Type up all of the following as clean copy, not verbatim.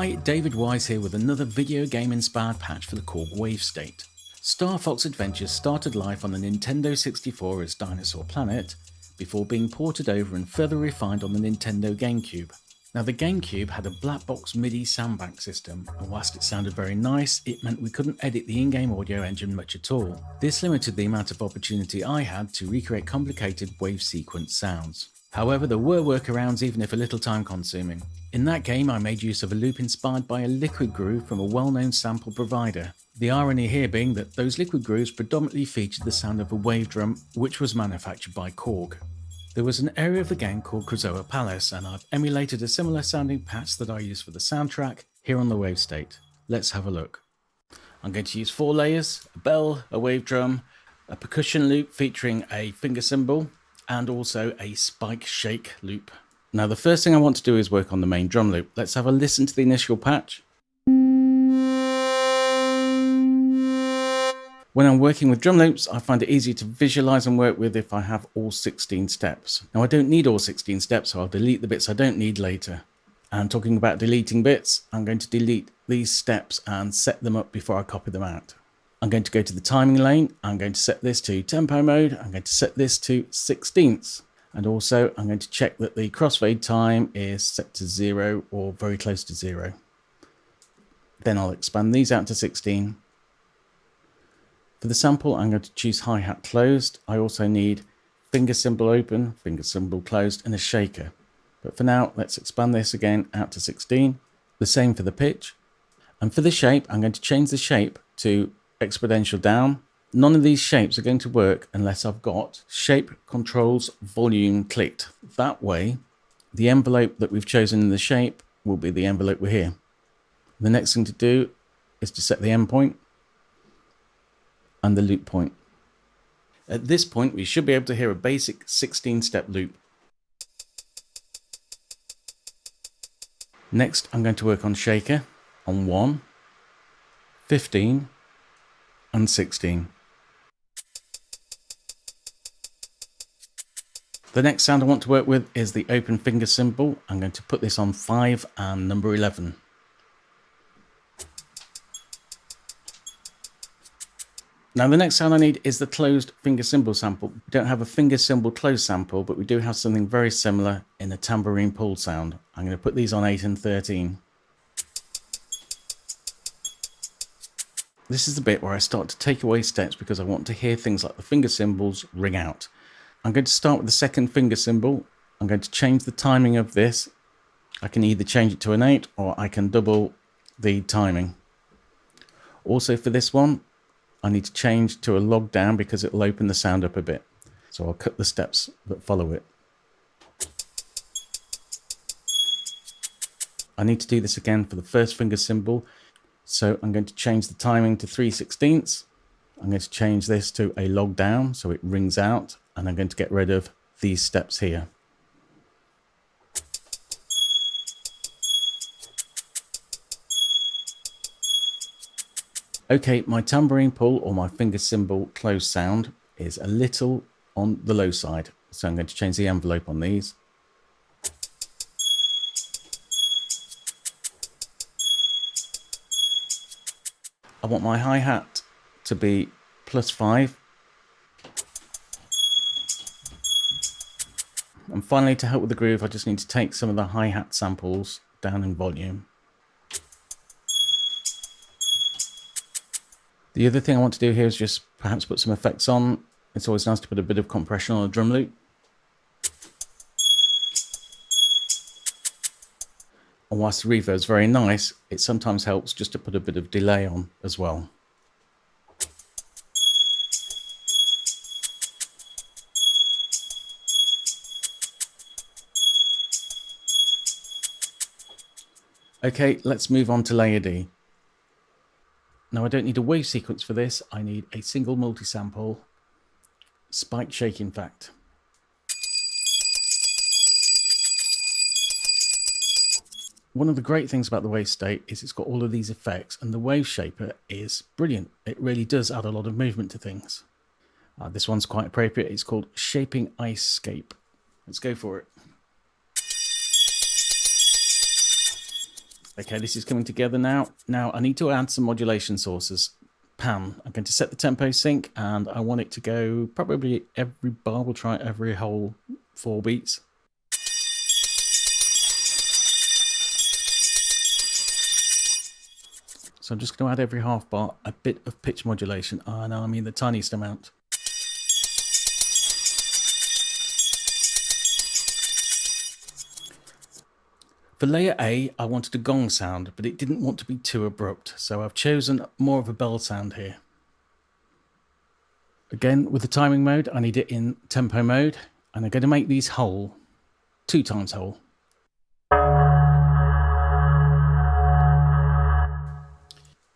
Hi, David Wise here with another video game inspired patch for the Korg wavestate. Starfox Adventures started life on the Nintendo 64 as Dinosaur Planet, before being ported over and further refined on the Nintendo GameCube. Now the GameCube had a black box MIDI soundbank system, and whilst it sounded very nice, it meant we couldn't edit the in-game audio engine much at all. This limited the amount of opportunity I had to recreate complicated wave sequence sounds. However, there were workarounds, even if a little time consuming. In that game I made use of a loop inspired by a liquid groove from a well-known sample provider. The irony here being that those liquid grooves predominantly featured the sound of a wave drum, which was manufactured by Korg. There was an area of the game called Krazoa Palace, and I've emulated a similar sounding patch that I use for the soundtrack here on the wavestate. Let's have a look. I'm going to use 4 layers, a bell, a wave drum, a percussion loop featuring a finger cymbal, and also a spike shake loop. Now the first thing I want to do is work on the main drum loop. Let's have a listen to the initial patch. When I'm working with drum loops, I find it easy to visualize and work with if I have all 16 steps. Now I don't need all 16 steps, so I'll delete the bits I don't need later. And talking about deleting bits, I'm going to delete these steps and set them up before I copy them out. I'm going to go to the timing lane. I'm going to set this to tempo mode. I'm going to set this to 16ths. And also I'm going to check that the crossfade time is set to 0 or very close to 0. Then I'll expand these out to 16. For the sample, I'm going to choose hi-hat closed. I also need finger cymbal open, finger cymbal closed, and a shaker. But for now, let's expand this again out to 16. The same for the pitch. And for the shape, I'm going to change the shape to exponential down. None of these shapes are going to work unless I've got shape controls volume clicked. That way, the envelope that we've chosen in the shape will be the envelope we're here. The next thing to do is to set the endpoint and the loop point. At this point, we should be able to hear a basic 16-step loop. Next, I'm going to work on shaker on 1, 15, and 16. The next sound I want to work with is the open finger cymbal. I'm going to put this on 5 and number 11. Now the next sound I need is the closed finger cymbal sample. We don't have a finger cymbal closed sample, but we do have something very similar in the tambourine pull sound. I'm going to put these on 8 and 13. This is the bit where I start to take away steps because I want to hear things like the finger cymbals ring out. I'm going to start with the second finger cymbal. I'm going to change the timing of this. I can either change it to an 8 or I can double the timing. Also for this one, I need to change to a log down because it will open the sound up a bit. So I'll cut the steps that follow it. I need to do this again for the first finger cymbal. So I'm going to change the timing to 3/16. I'm going to change this to a log down so it rings out, and I'm going to get rid of these steps here. Okay, my tambourine pull or my finger cymbal close sound is a little on the low side. So I'm going to change the envelope on these. I want my hi-hat to be +5. And finally, to help with the groove, I just need to take some of the hi-hat samples down in volume. The other thing I want to do here is just perhaps put some effects on. It's always nice to put a bit of compression on a drum loop. And whilst the reverb is very nice, it sometimes helps just to put a bit of delay on as well. Okay, let's move on to layer D. Now I don't need a wave sequence for this, I need a single multi-sample spike shake in fact. One of the great things about the wavestate is it's got all of these effects, and the wave shaper is brilliant. It really does add a lot of movement to things. This one's quite appropriate. It's called Shaping Ice Scape. Let's go for it. Okay, this is coming together now. Now I need to add some modulation sources. Pan. I'm going to set the tempo sync, and I want it to go probably every bar. We'll try every whole 4 beats. So I'm just going to add every half bar a bit of pitch modulation. Oh no, I mean the tiniest amount. For layer A, I wanted a gong sound, but it didn't want to be too abrupt, so I've chosen more of a bell sound here. Again, with the timing mode, I need it in tempo mode, and I'm going to make these whole, 2 times whole.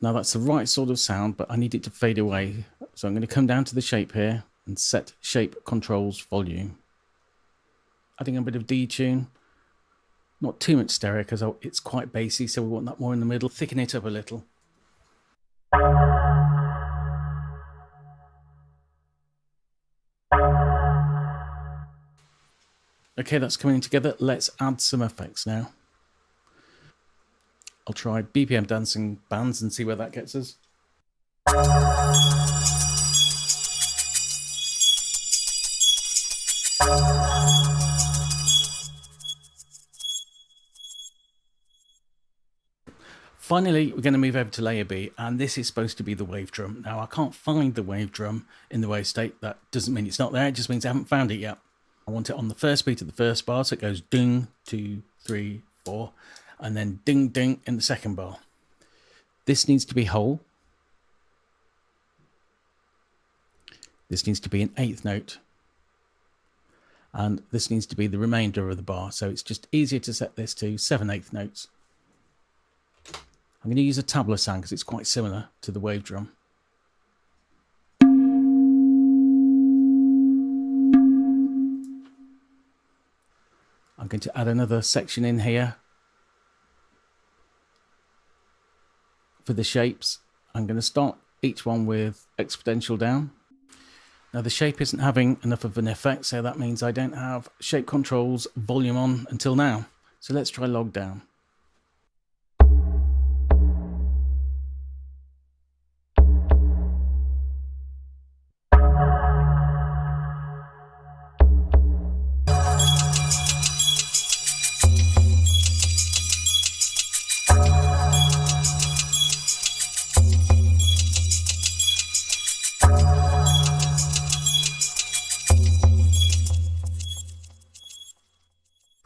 Now that's the right sort of sound, but I need it to fade away. So I'm going to come down to the shape here and set shape controls volume. Adding a bit of detune. Not too much stereo because it's quite bassy, so we want that more in the middle. Thicken it up a little. Okay, that's coming together. Let's add some effects now. I'll try BPM dancing bands and see where that gets us. Finally, we're going to move over to layer B, and this is supposed to be the wave drum. Now, I can't find the wave drum in the wave state. That doesn't mean it's not there, it just means I haven't found it yet. I want it on the first beat of the first bar, so it goes ding, 2, 3, 4, and then ding, ding in the second bar. This needs to be whole. This needs to be an 8th note. And this needs to be the remainder of the bar, so it's just easier to set this to 7/8 notes. I'm going to use a tabla sound because it's quite similar to the wave drum. I'm going to add another section in here for the shapes. I'm going to start each one with exponential down. Now the shape isn't having enough of an effect, so that means I don't have shape controls volume on until now. So let's try log down.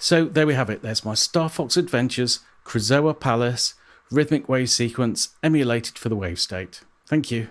So there we have it. There's my Starfox Adventures, Krazoa Palace, rhythmic wave sequence emulated for the wave state. Thank you.